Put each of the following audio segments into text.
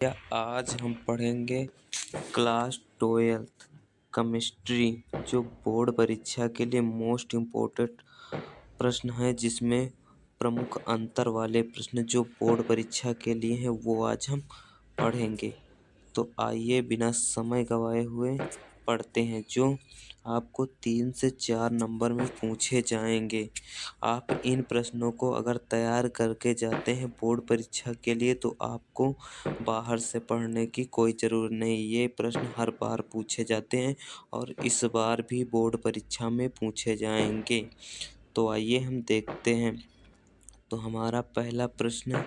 या आज हम पढ़ेंगे क्लास 12th केमिस्ट्री जो बोर्ड परीक्षा के लिए मोस्ट इम्पोर्टेंट प्रश्न है, जिसमें प्रमुख अंतर वाले प्रश्न जो बोर्ड परीक्षा के लिए हैं वो आज हम पढ़ेंगे। तो आइए बिना समय गवाए हुए पढ़ते हैं, जो आपको 3 से 4 नंबर में पूछे जाएंगे। आप इन प्रश्नों को अगर तैयार करके जाते हैं बोर्ड परीक्षा के लिए तो आपको बाहर से पढ़ने की कोई ज़रूरत नहीं। ये प्रश्न हर बार पूछे जाते हैं और इस बार भी बोर्ड परीक्षा में पूछे जाएंगे। तो आइए हम देखते हैं। तो हमारा पहला प्रश्न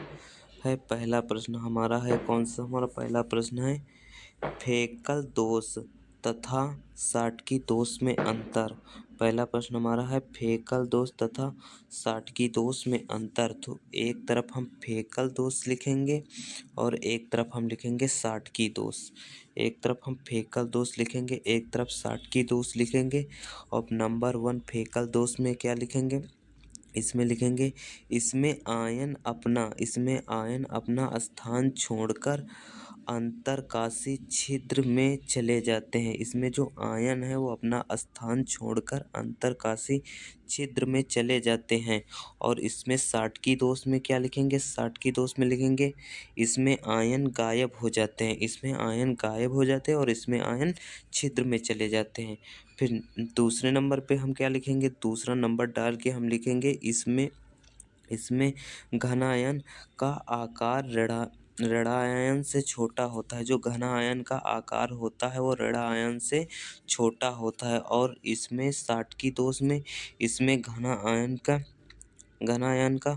हमारा है, कौन सा हमारा पहला प्रश्न है, फेकल दोष तथा साटकी दोष में अंतर। पहला प्रश्न हमारा है फेकल दोष तथा साटकी दोष में अंतर। तो एक तरफ हम फेकल दोष लिखेंगे और एक तरफ हम लिखेंगे साटकी दोष। एक तरफ हम फेकल दोष लिखेंगे, एक तरफ साटकी दोष लिखेंगे। और नंबर 1 फेकल दोष में क्या लिखेंगे, इसमें लिखेंगे इसमें आयन अपना स्थान छोड़कर अंतरकाशी छिद्र में चले जाते हैं। इसमें जो आयन है वो अपना स्थान छोड़कर अंतरकाशी छिद्र में चले जाते हैं। और इसमें साटकी दोष में क्या लिखेंगे, साटकी दोष में लिखेंगे इसमें आयन गायब हो जाते हैं। इसमें आयन गायब हो जाते हैं और इसमें आयन छिद्र में चले जाते हैं। फिर दूसरे नंबर पे हम क्या लिखेंगे, दूसरा नंबर डाल के हम लिखेंगे इसमें घनायन का आकार ऋणायन से छोटा होता है। जो घनायन का आकार होता है वो ऋणायन से छोटा होता है। और इसमें साटकी दोष में इसमें घनायन का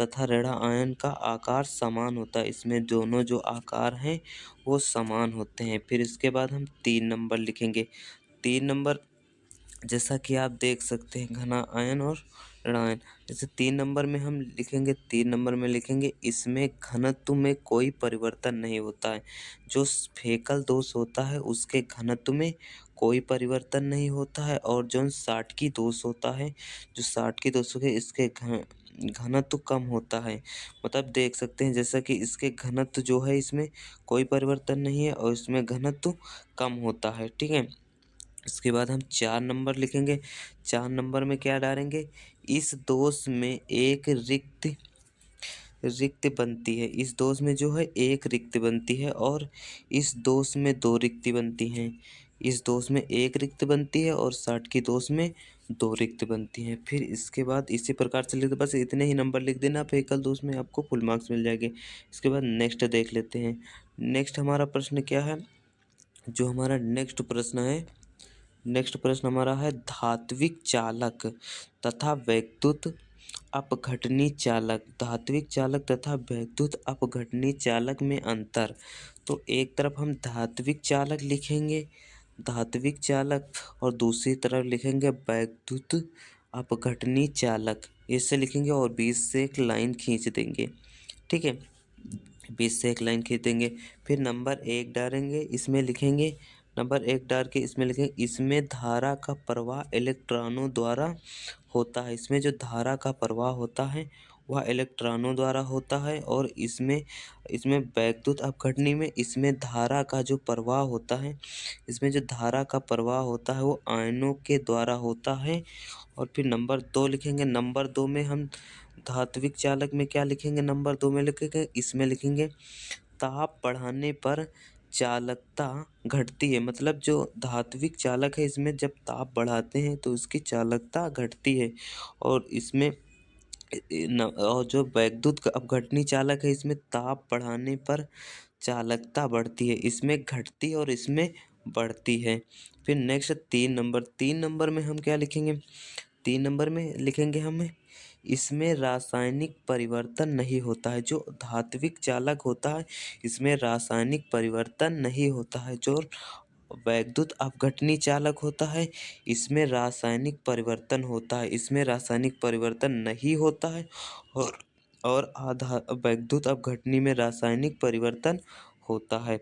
तथा ऋणायन का आकार समान होता है। इसमें दोनों जो आकार हैं वो समान होते हैं। फिर इसके बाद हम 3 नंबर लिखेंगे। 3 नंबर जैसा कि आप देख सकते हैं घना आयन और ऋणायन। जैसे 3 नंबर में हम लिखेंगे, 3 नंबर में लिखेंगे इसमें घनत्व में कोई परिवर्तन नहीं होता है। जो फेकल दोष होता है उसके घनत्व में कोई परिवर्तन नहीं होता है। और जो साटकी दोष होता है, जो साटकी दोष है इसके घनत्व कम होता है। मतलब देख सकते हैं जैसा कि इसके घनत्व जो है इसमें कोई परिवर्तन नहीं है और इसमें घनत्व कम होता है। ठीक है। इसके बाद हम 4 नंबर लिखेंगे। 4 नंबर में क्या डालेंगे, इस दोष में एक रिक्त बनती है। इस दोष में जो है एक रिक्त बनती है और इस दोष में 2 रिक्ति बनती हैं। इस दोष में एक रिक्त बनती है और साटकी दोष में 2 रिक्त बनती हैं। फिर इसके बाद इसी प्रकार से लिख दो, बस इतने ही नंबर लिख देना आप एकल दोष में, आपको फुल मार्क्स मिल जाएंगे। इसके बाद नेक्स्ट देख लेते हैं। नेक्स्ट हमारा प्रश्न क्या है, जो हमारा नेक्स्ट प्रश्न हमारा है धात्विक चालक तथा वैद्युत अपघटनी चालक। धात्विक चालक तथा वैद्युत अपघटनी चालक में अंतर। तो एक तरफ हम धात्विक चालक लिखेंगे, धात्विक चालक, और दूसरी तरफ लिखेंगे वैद्युत अपघटनी चालक। इससे लिखेंगे और 20 से एक लाइन खींच देंगे। ठीक है, 20 से एक लाइन खींच देंगे। फिर नंबर 1 डालेंगे, इसमें लिखेंगे नंबर 1 डाल के इसमें लिखेंगे इसमें धारा का प्रवाह इलेक्ट्रॉनों द्वारा होता है। इसमें जो धारा का प्रवाह होता है वह इलेक्ट्रॉनों द्वारा होता है। और इसमें वैद्युत अपघटनी में इसमें धारा का जो प्रवाह होता है, इसमें जो धारा का प्रवाह होता है वो आयनों के द्वारा होता है। और फिर नंबर 2 लिखेंगे। नंबर 2 में हम धात्विक चालक में क्या लिखेंगे, नंबर 2 में लिखेंगे इसमें लिखेंगे ताप बढ़ाने पर चालकता घटती है। मतलब जो धात्विक चालक है इसमें जब ताप बढ़ाते हैं तो उसकी चालकता घटती है। और इसमें और जो वैद्युत अपघटनी चालक है इसमें ताप बढ़ाने पर चालकता बढ़ती है। इसमें घटती और इसमें बढ़ती है। फिर नेक्स्ट 3 नंबर में हम क्या लिखेंगे, 3 नंबर में लिखेंगे हम इसमें रासायनिक परिवर्तन नहीं होता है। जो धात्विक चालक होता है इसमें रासायनिक परिवर्तन नहीं होता है। जो वैद्युत अपघटनी चालक होता है इसमें रासायनिक परिवर्तन होता है। इसमें रासायनिक परिवर्तन नहीं होता है। और वैद्युत अपघटनी में रासायनिक परिवर्तन होता है।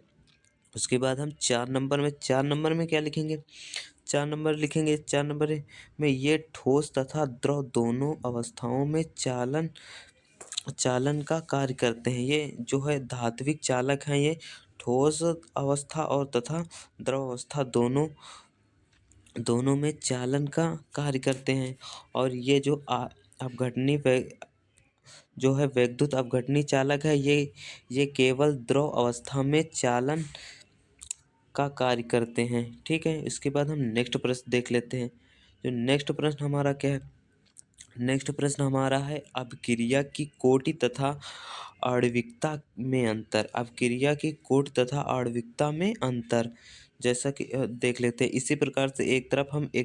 उसके बाद हम 4 नंबर में क्या लिखेंगे, 4 नंबर में ये ठोस तथा द्रव दोनों अवस्थाओं में चालन का कार्य करते हैं। ये जो है धात्विक चालक हैं, ये ठोस अवस्था और तथा द्रव अवस्था दोनों दोनों में चालन का कार्य करते हैं। और ये जो अपघटनी जो है वैद्युत अपघटनी चालक है, ये केवल द्रव अवस्था में चालन का कार्य करते हैं। ठीक है, इसके बाद हम नेक्स्ट प्रश्न देख लेते हैं। जो नेक्स्ट प्रश्न हमारा क्या है, नेक्स्ट प्रश्न हमारा है अपक्रिया की कोटि तथा आणविकता में अंतर। अपक्रिया की कोटि तथा आणविकता में अंतर, जैसा कि देख लेते हैं। इसी प्रकार से एक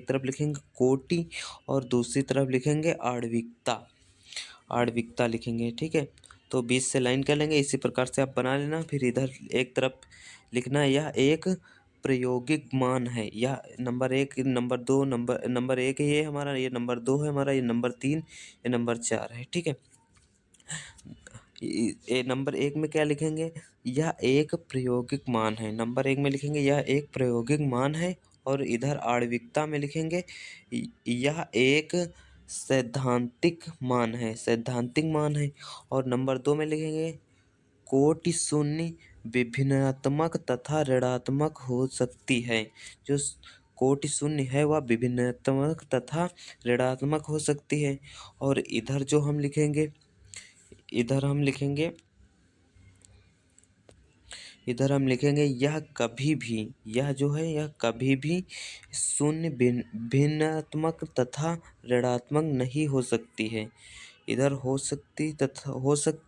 तरफ लिखेंगे कोटि और दूसरी तरफ लिखेंगे आणविकता, आणविकता लिखेंगे। ठीक है, तो बीच से लाइन कर लेंगे। इसी प्रकार से आप बना लेना। फिर इधर एक तरफ लिखना यह एक प्रायोगिक मान है। यह नंबर एक, नंबर दो, नंबर एक है ये हमारा, ये नंबर दो है हमारा, ये नंबर तीन, ये नंबर चार है। ठीक है, ये नंबर एक में क्या लिखेंगे, यह एक प्रायोगिक मान है। नंबर एक में लिखेंगे यह एक प्रायोगिक मान है। और इधर आणविकता में लिखेंगे यह एक सैद्धांतिक मान है, सैद्धांतिक मान है। और नंबर दो में लिखेंगे कोटि शून्य विभिन्नात्मक तथा ऋणात्मक हो सकती है। जो कोटि शून्य है वह विभिन्नात्मक तथा ऋणात्मक हो सकती है। और इधर जो हम लिखेंगे, इधर हम लिखेंगे इधर हम लिखेंगे यह कभी भी, यह जो है यह कभी भी शून्य भिन्नात्मक तथा ऋणात्मक नहीं हो सकती है। इधर हो सकती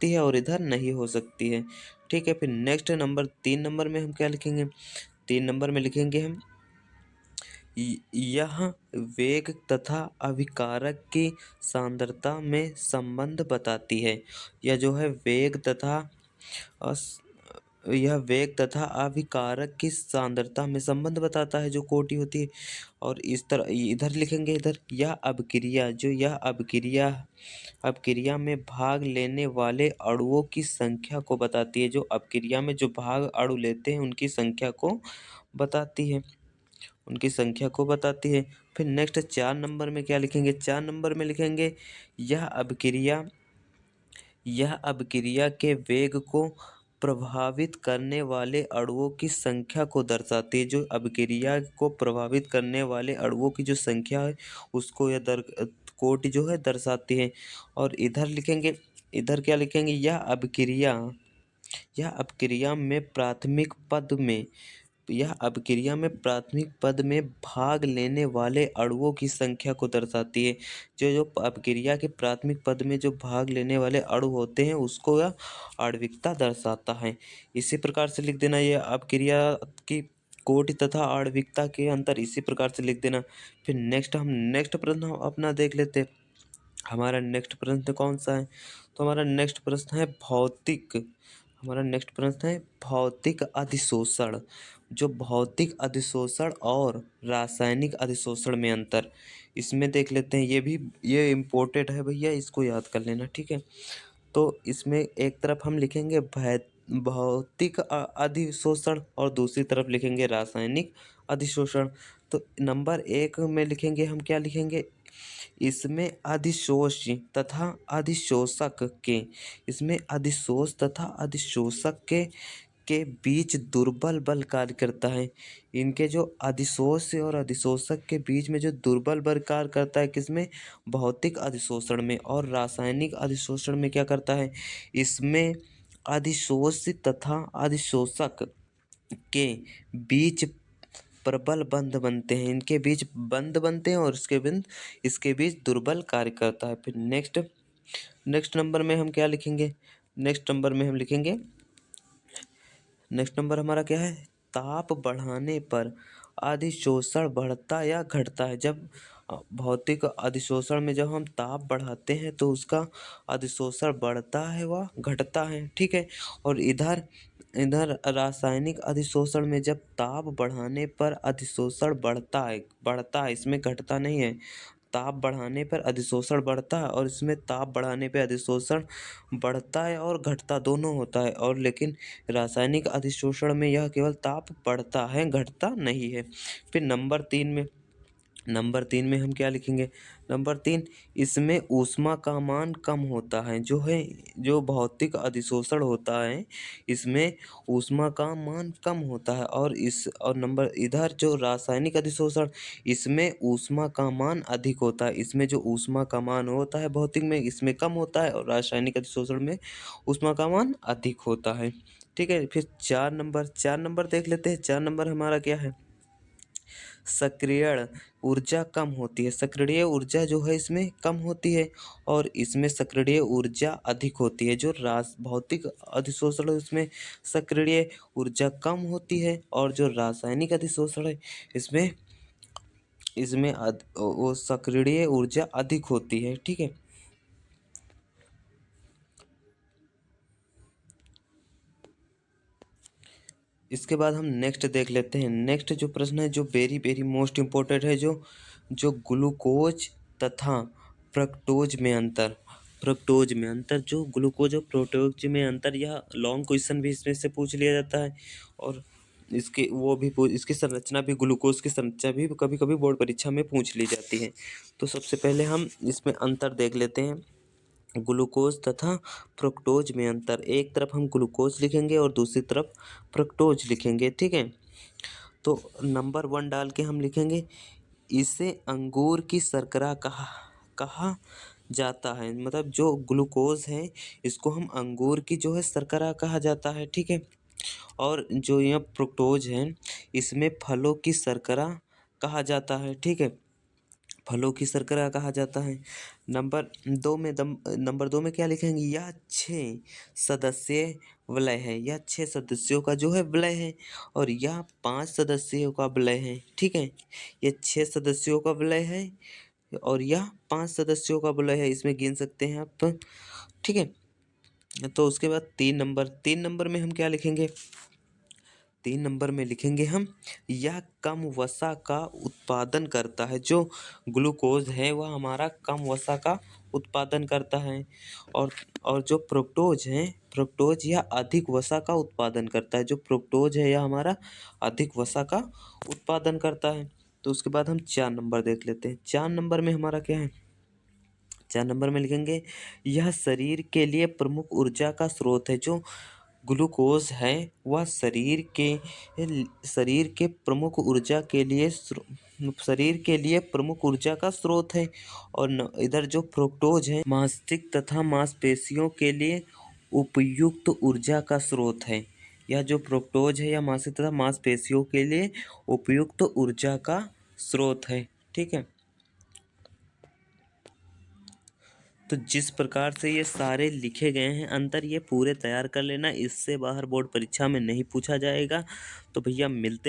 है और इधर नहीं हो सकती है। ठीक है, फिर नेक्स्ट नंबर तीन नंबर में हम क्या लिखेंगे, तीन नंबर में लिखेंगे हम यह वेग तथा अभिकारक की सांद्रता में संबंध बताती है। यह जो है वेग तथा यह वेग तथा अभिकारक की सांद्रता में संबंध बताता है, जो कोटि होती है। और इस तरह इधर लिखेंगे, इधर यह अपक्रिया, जो यह अपक्रिया में भाग लेने वाले अणुओं की संख्या को बताती है। जो अपक्रिया में जो भाग अणु लेते हैं उनकी संख्या को बताती है, उनकी संख्या को बताती है। फिर नेक्स्ट चार नंबर में क्या लिखेंगे, चार नंबर में लिखेंगे यह अभिक्रिया के वेग को प्रभावित करने वाले अणुओं की संख्या को दर्शाती है। जो अभिक्रिया को प्रभावित करने वाले अणुओं की जो संख्या है उसको कोटि जो है दर्शाती है। और इधर लिखेंगे, इधर क्या लिखेंगे, यह अपक्रिया में प्राथमिक भाग लेने वाले अणुओं की संख्या को दर्शाती है। जो अपक्रिया के प्राथमिक पद में जो भाग लेने वाले अणु होते हैं उसको यह आणविकता दर्शाता है। इसी प्रकार से लिख देना, यह अपक्रिया की कोटि तथा आणविकता के अंतर इसी प्रकार से लिख देना। फिर नेक्स्ट प्रश्न अपना देख लेते हैं। हमारा नेक्स्ट प्रश्न कौन सा है, तो हमारा नेक्स्ट प्रश्न है भौतिक अधिशोषण। जो भौतिक अधिशोषण और रासायनिक अधिशोषण में अंतर, इसमें देख लेते हैं। ये इम्पोर्टेंट है भैया, इसको याद कर लेना। ठीक है, तो इसमें एक तरफ हम लिखेंगे भौतिक अधिशोषण और दूसरी तरफ लिखेंगे रासायनिक अधिशोषण। तो नंबर एक में लिखेंगे हम, क्या लिखेंगे, इसमें अधिशोष तथा अधिशोषक के इसमें अधिशोष तथा अधिशोषक के बीच दुर्बल बल कार्य करता है। इनके जो अधिशोष और अधिशोषक के बीच में जो दुर्बल बल कार्य करता है, किसमें, भौतिक अधिशोषण में। और रासायनिक अधिशोषण में क्या करता है, इसमें अधिशोष तथा अधिशोषक के बीच प्रबल बंध बनते हैं। इनके बीच बंध बनते हैं और इसके बीच दुर्बल कार्य करता है। फिर नेक्स्ट नंबर में हम क्या लिखेंगे, नेक्स्ट नंबर हमारा क्या है, ताप बढ़ाने पर अधिशोषण बढ़ता या घटता है। जब भौतिक अधिशोषण में जब हम ताप बढ़ाते हैं तो उसका अधिशोषण बढ़ता है व घटता है। ठीक है, और इधर इधर रासायनिक अधिशोषण में जब ताप बढ़ाने पर अधिशोषण बढ़ता है, इसमें घटता नहीं है। ताप बढ़ाने पर अधिशोषण बढ़ता है और इसमें ताप बढ़ाने पर अधिशोषण बढ़ता है और घटता दोनों होता है। और लेकिन रासायनिक अधिशोषण में यह केवल ताप बढ़ता है, घटता नहीं है। फिर नंबर तीन में नंबर 3 में हम क्या लिखेंगे? नंबर 3, इसमें ऊष्मा का मान कम होता है। जो भौतिक अधिशोषण होता है, इसमें ऊष्मा का मान कम होता है। और नंबर इधर जो रासायनिक अधिशोषण, इसमें ऊष्मा का मान अधिक होता है। इसमें जो ऊष्मा का मान होता है भौतिक में, इसमें कम होता है, और रासायनिक अधिशोषण में ऊष्मा का मान अधिक होता है। ठीक है, फिर 4 नंबर देख लेते हैं। 4 नंबर हमारा क्या है? सक्रियण ऊर्जा कम होती है। सक्रिय ऊर्जा जो है इसमें कम होती है, और इसमें सक्रिय ऊर्जा अधिक होती है। जो रास भौतिक अधिशोषण है उसमें सक्रिय ऊर्जा कम होती है, और जो रासायनिक अधिशोषण है इसमें इसमें वो सक्रिय ऊर्जा अधिक होती है। ठीक है, इसके बाद हम नेक्स्ट देख लेते हैं। नेक्स्ट जो प्रश्न है, जो वेरी वेरी मोस्ट इम्पोर्टेंट है, जो जो ग्लूकोज तथा फ्रक्टोज में अंतर। फ्रक्टोज में अंतर, जो ग्लूकोज और फ्रक्टोज में अंतर, यह लॉन्ग क्वेश्चन भी इसमें से पूछ लिया जाता है। और इसकी संरचना भी, ग्लूकोज की संरचना भी कभी कभी बोर्ड परीक्षा में पूछ ली जाती है। तो सबसे पहले हम इसमें अंतर देख लेते हैं। ग्लूकोज तथा फ्रुक्टोज में अंतर। एक तरफ हम ग्लूकोज लिखेंगे और दूसरी तरफ फ्रुक्टोज लिखेंगे। ठीक है, तो नंबर 1 डाल के हम लिखेंगे, इसे अंगूर की शर्करा कहा कहा जाता है। मतलब जो ग्लूकोज है इसको हम अंगूर की जो है शर्करा कहा जाता है। ठीक है, और जो यह फ्रुक्टोज है इसमें फलों की शर्करा कहा जाता है। ठीक है, फलों की शर्करा कहा जाता है। नंबर 2 में क्या लिखेंगे? यह 6 सदस्यीय वलय है। यह 6 सदस्यों का जो है वलय है, और यह 5 सदस्यों का वलय है। ठीक है, यह 6 सदस्यों का वलय है, और यह 5 सदस्यों का वलय है। इसमें गिन सकते हैं आप। ठीक है, तो उसके बाद 3 नंबर में हम क्या लिखेंगे? 3 नंबर में लिखेंगे हम, यह कम वसा का उत्पादन करता है। जो ग्लूकोज है वह हमारा कम वसा का उत्पादन करता है, और जो फ्रुक्टोज यह अधिक वसा का उत्पादन करता है। जो फ्रुक्टोज है यह हमारा अधिक वसा का उत्पादन करता है। तो उसके बाद हम 4 नंबर देख लेते हैं। 4 नंबर में हमारा क्या है? 4 नंबर में लिखेंगे, यह शरीर के लिए प्रमुख ऊर्जा का स्रोत है। जो ग्लूकोज है वह शरीर के प्रमुख ऊर्जा के लिए शरीर के लिए प्रमुख ऊर्जा का स्रोत है। और इधर जो फ्रुक्टोज है मस्तिष्क तथा मांसपेशियों के लिए उपयुक्त ऊर्जा का स्रोत है। यह जो फ्रुक्टोज है यह मस्तिष्क तथा मांसपेशियों के लिए उपयुक्त ऊर्जा का स्रोत है। ठीक है, तो जिस प्रकार से ये सारे लिखे गए हैं अंतर, ये पूरे तैयार कर लेना। इससे बाहर बोर्ड परीक्षा में नहीं पूछा जाएगा। तो भैया मिलते हैं।